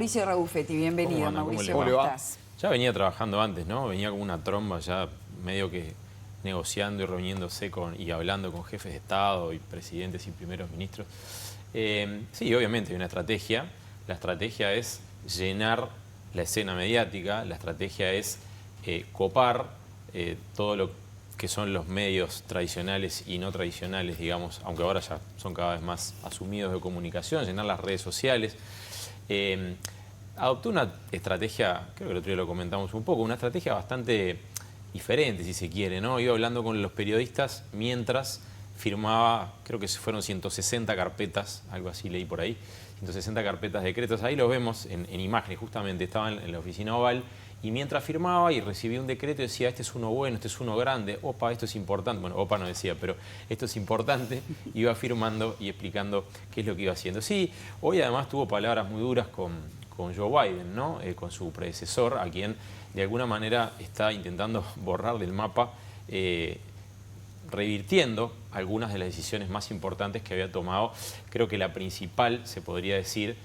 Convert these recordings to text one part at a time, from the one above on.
Mauricio Raufetti, bienvenido. Mauricio, ¿cómo estás? Ya venía trabajando antes, ¿no? Venía como una tromba ya medio que negociando y reuniéndose y hablando con jefes de Estado y presidentes y primeros ministros. Sí, obviamente hay una estrategia. La estrategia es llenar la escena mediática, la estrategia es copar todo lo que son los medios tradicionales y no tradicionales, digamos, aunque ahora ya son cada vez más asumidos de comunicación, llenar las redes sociales. Adoptó una estrategia, creo que el otro día lo comentamos un poco, una estrategia bastante diferente, si se quiere, ¿no? Iba hablando con los periodistas mientras firmaba, creo que fueron 160 carpetas, algo así leí por ahí, 160 carpetas de decretos. Ahí los vemos en imágenes, justamente, estaban en la oficina Oval, y mientras firmaba y recibía un decreto decía, este es uno bueno, este es uno grande, opa, esto es importante. Bueno, opa no decía, pero esto es importante. Iba firmando y explicando qué es lo que iba haciendo. Sí, hoy además tuvo palabras muy duras con Joe Biden, ¿no? Con su predecesor, a quien de alguna manera está intentando borrar del mapa, revirtiendo algunas de las decisiones más importantes que había tomado. Creo que la principal, se podría decir,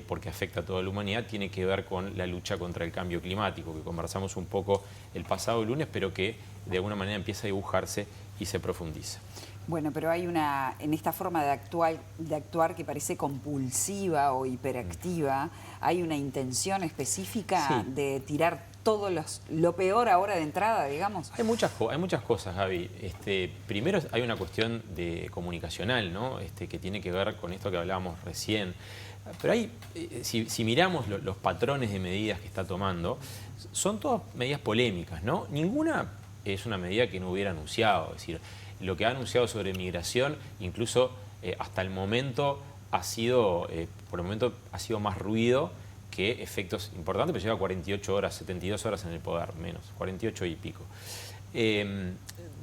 porque afecta a toda la humanidad, tiene que ver con la lucha contra el cambio climático, que conversamos un poco el pasado lunes, pero que de alguna manera empieza a dibujarse y se profundiza. Bueno, pero hay en esta forma de actuar que parece compulsiva o hiperactiva, hay una intención específica de tirar todo lo peor ahora de entrada, digamos. Hay muchas cosas, Gaby. Primero hay una cuestión comunicacional, ¿no? Que tiene que ver con esto que hablábamos recién. Pero si miramos los patrones de medidas que está tomando, son todas medidas polémicas, ¿no? Ninguna es una medida que no hubiera anunciado. Es decir, lo que ha anunciado sobre migración, incluso hasta el momento por el momento ha sido más ruido que efectos importantes, pero lleva 48 horas, 72 horas en el poder, menos, 48 y pico.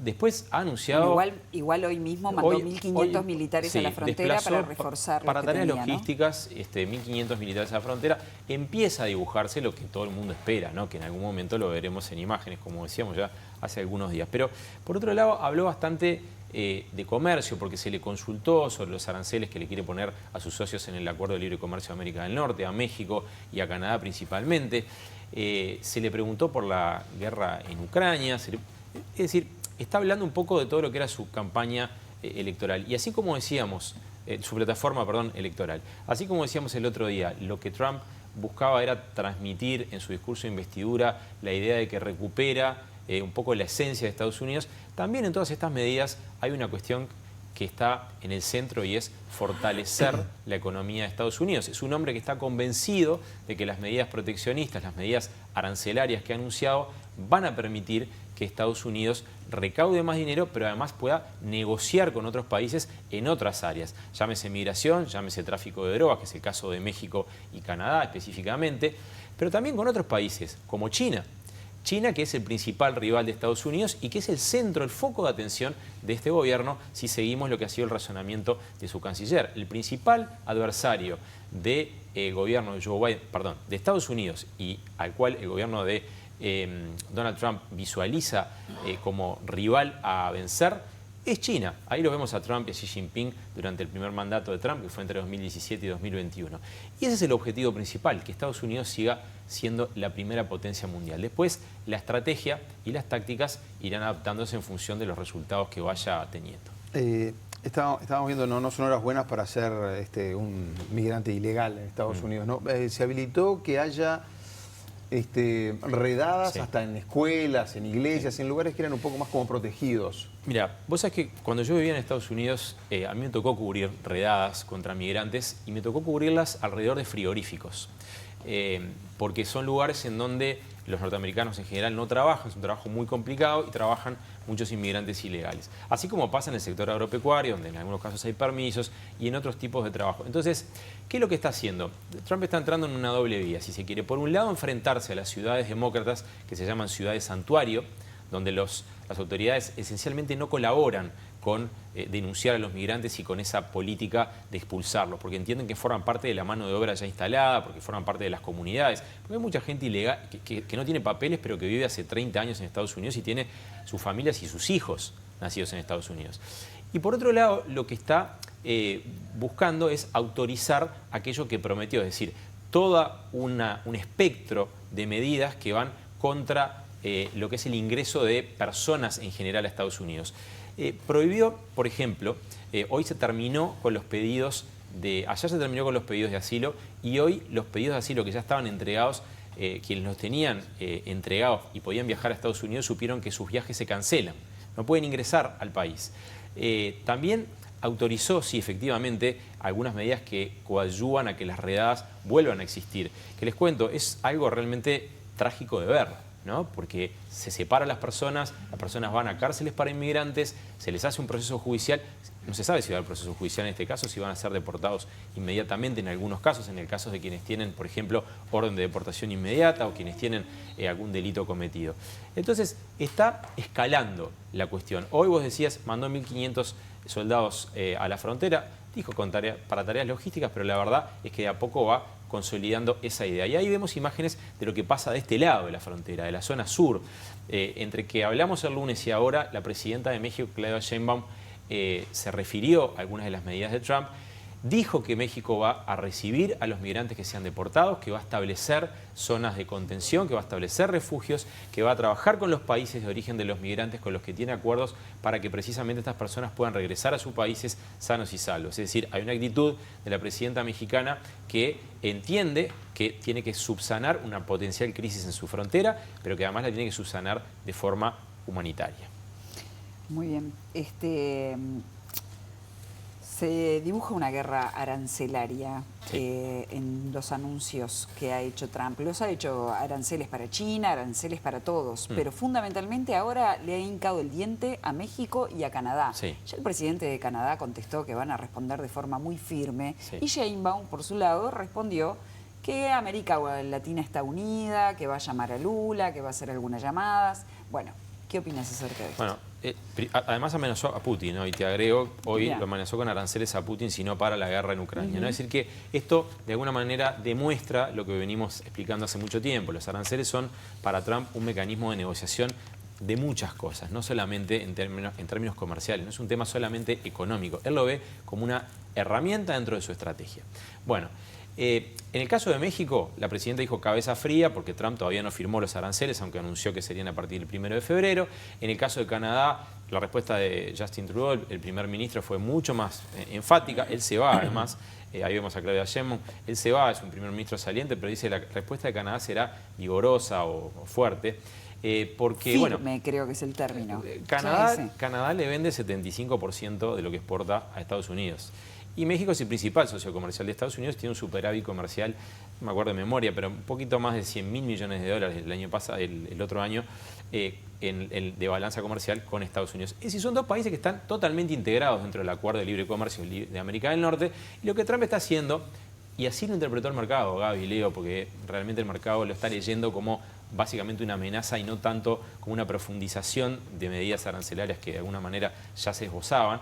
Después ha anunciado... Igual hoy mismo mandó 1.500 militares a la frontera para reforzar para tareas tenía, logísticas, 1.500 militares a la frontera. Empieza a dibujarse lo que todo el mundo espera, ¿no? Que en algún momento lo veremos en imágenes, como decíamos ya hace algunos días. Pero por otro lado habló bastante de comercio, porque se le consultó sobre los aranceles que le quiere poner a sus socios en el Acuerdo de Libre Comercio de América del Norte, a México y a Canadá principalmente. Se le preguntó por la guerra en Ucrania. Es decir, está hablando un poco de todo lo que era su campaña electoral. Y así como decíamos, su plataforma, perdón, electoral. Así como decíamos el otro día, lo que Trump buscaba era transmitir en su discurso de investidura la idea de que recupera un poco la esencia de Estados Unidos. También en todas estas medidas hay una cuestión que está en el centro y es fortalecer la economía de Estados Unidos. Es un hombre que está convencido de que las medidas proteccionistas, las medidas arancelarias que ha anunciado, van a permitir que Estados Unidos recaude más dinero, pero además pueda negociar con otros países en otras áreas. Llámese migración, llámese tráfico de drogas, que es el caso de México y Canadá específicamente, pero también con otros países, como China. China, que es el principal rival de Estados Unidos y que es el centro, el foco de atención de este gobierno, si seguimos lo que ha sido el razonamiento de su canciller. El principal adversario del gobierno de Joe Biden, perdón, de Estados Unidos, y al cual el gobierno de Donald Trump visualiza como rival a vencer, es China. Ahí lo vemos a Trump y a Xi Jinping durante el primer mandato de Trump, que fue entre 2017 y 2021. Y ese es el objetivo principal, que Estados Unidos siga siendo la primera potencia mundial. Después, la estrategia y las tácticas irán adaptándose en función de los resultados que vaya teniendo. Estábamos viendo, no son horas buenas para ser un migrante ilegal en Estados Unidos, ¿no? Se habilitó que haya redadas hasta en escuelas, en iglesias, en lugares que eran un poco más como protegidos. Mira, vos sabés que cuando yo vivía en Estados Unidos, a mí me tocó cubrir redadas contra migrantes y me tocó cubrirlas alrededor de frigoríficos. Porque son lugares en donde los norteamericanos en general no trabajan, es un trabajo muy complicado y trabajan muchos inmigrantes ilegales. Así como pasa en el sector agropecuario, donde en algunos casos hay permisos y en otros tipos de trabajo. Entonces, ¿qué es lo que está haciendo? Trump está entrando en una doble vía, si se quiere. Por un lado, enfrentarse a las ciudades demócratas que se llaman ciudades santuario, donde las autoridades esencialmente no colaboran con denunciar a los migrantes y con esa política de expulsarlos, porque entienden que forman parte de la mano de obra ya instalada, porque forman parte de las comunidades, porque hay mucha gente ilegal que no tiene papeles, pero que vive hace 30 años en Estados Unidos y tiene sus familias y sus hijos nacidos en Estados Unidos. Y por otro lado, lo que está buscando es autorizar aquello que prometió, es decir, todo un espectro de medidas que van contra lo que es el ingreso de personas en general a Estados Unidos. Prohibió, por ejemplo, hoy se terminó con los pedidos ayer se terminó con los pedidos de asilo y hoy los pedidos de asilo que ya estaban entregados, quienes los tenían entregados y podían viajar a Estados Unidos supieron que sus viajes se cancelan, no pueden ingresar al país. También autorizó, sí, efectivamente, algunas medidas que coadyuvan a que las redadas vuelvan a existir. Que les cuento, es algo realmente trágico de ver, ¿no? Porque se separan las personas van a cárceles para inmigrantes, se les hace un proceso judicial, no se sabe si va a haber proceso judicial en este caso, si van a ser deportados inmediatamente en algunos casos, en el caso de quienes tienen, por ejemplo, orden de deportación inmediata o quienes tienen algún delito cometido. Entonces, está escalando la cuestión. Hoy vos decías, mandó 1.500 soldados a la frontera, dijo para tareas logísticas, pero la verdad es que de a poco va consolidando esa idea. Y ahí vemos imágenes de lo que pasa de este lado de la frontera, de la zona sur. Entre que hablamos el lunes y ahora, la presidenta de México, Claudia Sheinbaum, se refirió a algunas de las medidas de Trump, dijo que México va a recibir a los migrantes que sean deportados, que va a establecer zonas de contención, que va a establecer refugios, que va a trabajar con los países de origen de los migrantes con los que tiene acuerdos para que precisamente estas personas puedan regresar a sus países sanos y salvos. Es decir, hay una actitud de la presidenta mexicana que entiende que tiene que subsanar una potencial crisis en su frontera, pero que además la tiene que subsanar de forma humanitaria. Muy bien. Se dibuja una guerra arancelaria en los anuncios que ha hecho Trump. Los ha hecho aranceles para China, aranceles para todos, pero fundamentalmente ahora le ha hincado el diente a México y a Canadá. Sí. Ya el presidente de Canadá contestó que van a responder de forma muy firme y Sheinbaum, por su lado, respondió que América Latina está unida, que va a llamar a Lula, que va a hacer algunas llamadas. Bueno, ¿qué opinas acerca de esto? Bueno, además amenazó a Putin, ¿no? Y te agrego, hoy Bien. lo amenazó con aranceles a Putin si no para la guerra en Ucrania, ¿no? Es decir que esto de alguna manera demuestra lo que venimos explicando hace mucho tiempo. Los aranceles son para Trump un mecanismo de negociación de muchas cosas, no solamente en términos comerciales, no es un tema solamente económico. Él lo ve como una herramienta dentro de su estrategia. Bueno, en el caso de México, la presidenta dijo cabeza fría porque Trump todavía no firmó los aranceles, aunque anunció que serían a partir del 1 de febrero. En el caso de Canadá, la respuesta de Justin Trudeau, el primer ministro, fue mucho más enfática. Él se va, además, ahí vemos a Claudia Sheinbaum, él se va, es un primer ministro saliente, pero dice que la respuesta de Canadá será vigorosa o fuerte. Porque, firme, bueno, creo que es el término. Canadá le vende 75% de lo que exporta a Estados Unidos. Y México es el principal socio comercial de Estados Unidos, tiene un superávit comercial, no me acuerdo de memoria, pero un poquito más de 100.000 millones de dólares el año pasado, el otro año, de balanza comercial con Estados Unidos. Es decir, son dos países que están totalmente integrados dentro del Acuerdo de Libre Comercio de América del Norte. Y lo que Trump está haciendo, y así lo interpretó el mercado, Gaby y Leo, porque realmente el mercado lo está leyendo como básicamente una amenaza y no tanto como una profundización de medidas arancelarias que de alguna manera ya se esbozaban.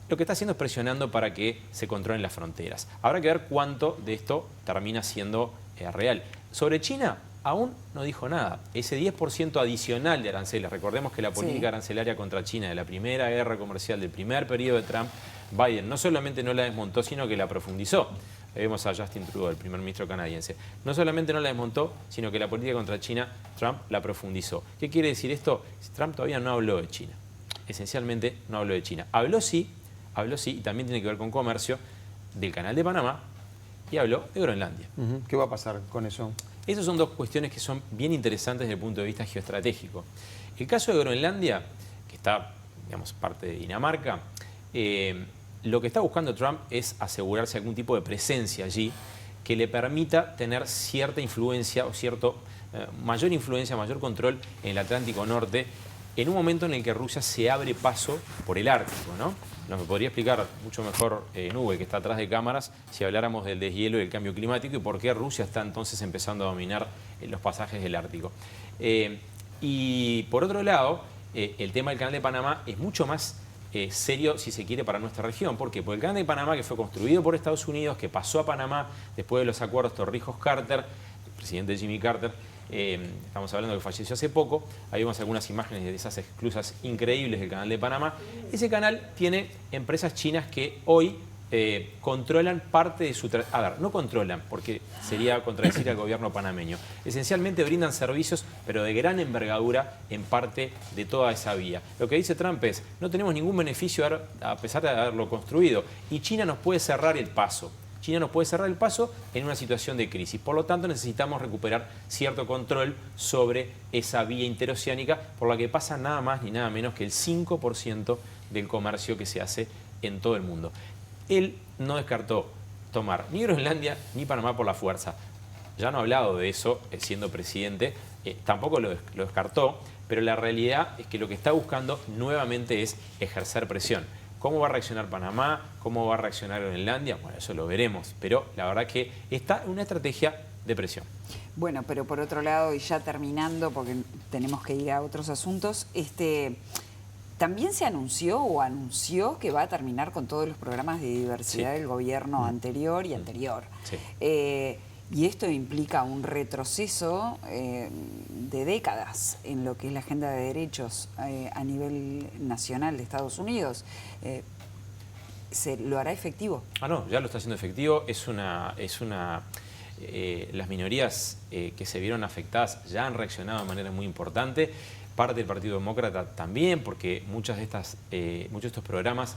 Lo que está haciendo es presionando para que se controlen las fronteras. Habrá que ver cuánto de esto termina siendo real. Sobre China, aún no dijo nada. Ese 10% adicional de aranceles, recordemos que la política arancelaria contra China de la primera guerra comercial del primer periodo de Trump, Biden no solamente no la desmontó, sino que la profundizó. Ahí vemos a Justin Trudeau, el primer ministro canadiense. No solamente no la desmontó, sino que la política contra China, Trump la profundizó. ¿Qué quiere decir esto? Trump todavía no habló de China. Esencialmente no habló de China. Habló sí, y también tiene que ver con comercio, del Canal de Panamá y habló de Groenlandia. ¿Qué va a pasar con eso? Esas son dos cuestiones que son bien interesantes desde el punto de vista geoestratégico. El caso de Groenlandia, que está, digamos, parte de Dinamarca, lo que está buscando Trump es asegurarse algún tipo de presencia allí que le permita tener cierta influencia o mayor influencia, mayor control en el Atlántico Norte, en un momento en el que Rusia se abre paso por el Ártico, ¿no? Nos lo podría explicar mucho mejor Nube, que está atrás de cámaras, si habláramos del deshielo y el cambio climático y por qué Rusia está entonces empezando a dominar los pasajes del Ártico. Y por otro lado, el tema del Canal de Panamá es mucho más serio, si se quiere, para nuestra región. ¿Por qué? Porque el Canal de Panamá, que fue construido por Estados Unidos, que pasó a Panamá después de los acuerdos Torrijos-Carter, el presidente Jimmy Carter, estamos hablando que falleció hace poco, ahí vemos algunas imágenes de esas esclusas increíbles del Canal de Panamá. Ese canal tiene empresas chinas que hoy controlan parte de su... A ver, no controlan, porque sería contradecir al gobierno panameño. Esencialmente brindan servicios, pero de gran envergadura en parte de toda esa vía. Lo que dice Trump es, no tenemos ningún beneficio a pesar de haberlo construido, y China nos puede cerrar el paso. China nos puede cerrar el paso en una situación de crisis. Por lo tanto, necesitamos recuperar cierto control sobre esa vía interoceánica, por la que pasa nada más ni nada menos que el 5% del comercio que se hace en todo el mundo. Él no descartó tomar ni Groenlandia ni Panamá por la fuerza. Ya no ha hablado de eso siendo presidente, tampoco lo descartó, pero la realidad es que lo que está buscando nuevamente es ejercer presión. ¿Cómo va a reaccionar Panamá? ¿Cómo va a reaccionar Groenlandia? Bueno, eso lo veremos, pero la verdad que está una estrategia de presión. Bueno, pero por otro lado, y ya terminando, porque tenemos que ir a otros asuntos, también se anunció que va a terminar con todos los programas de diversidad del gobierno anterior y anterior. Sí. Y esto implica un retroceso de décadas en lo que es la agenda de derechos a nivel nacional de Estados Unidos. ¿Se lo hará efectivo? No, ya lo está haciendo efectivo. Las minorías que se vieron afectadas ya han reaccionado de manera muy importante. Parte del Partido Demócrata también, porque muchos de estos programas,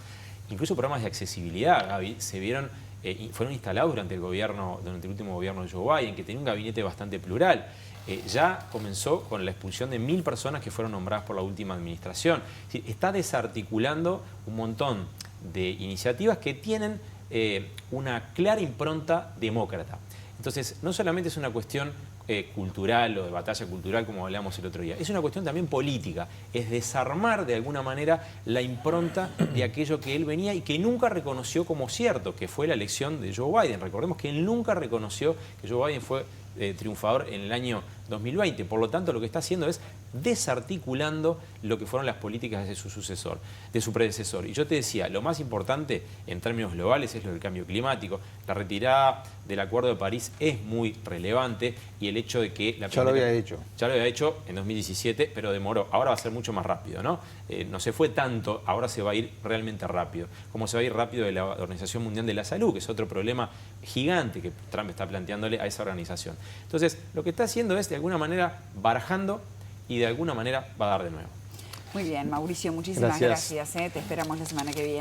incluso programas de accesibilidad, Gaby, fueron instalados durante el último gobierno de Joe Biden, que tenía un gabinete bastante plural. Ya comenzó con la expulsión de 1000 personas que fueron nombradas por la última administración. Está desarticulando un montón de iniciativas que tienen una clara impronta demócrata. Entonces, no solamente es una cuestión cultural o de batalla cultural, como hablamos el otro día, es una cuestión también política, es desarmar de alguna manera la impronta de aquello que él venía y que nunca reconoció como cierto, que fue la elección de Joe Biden. Recordemos que él nunca reconoció que Joe Biden fue triunfador en el año 2020. Por lo tanto, lo que está haciendo es desarticulando lo que fueron las políticas de su predecesor. Y yo te decía, lo más importante en términos globales es lo del cambio climático. La retirada del Acuerdo de París es muy relevante y el hecho de que... Ya lo había hecho. Ya lo había hecho en 2017, pero demoró. Ahora va a ser mucho más rápido, ¿no? No se fue tanto, ahora se va a ir realmente rápido. Como se va a ir rápido de la Organización Mundial de la Salud, que es otro problema gigante que Trump está planteándole a esa organización. Entonces, lo que está haciendo es, de alguna manera, barajando y de alguna manera va a dar de nuevo. Muy bien, Mauricio, muchísimas gracias. Te esperamos la semana que viene.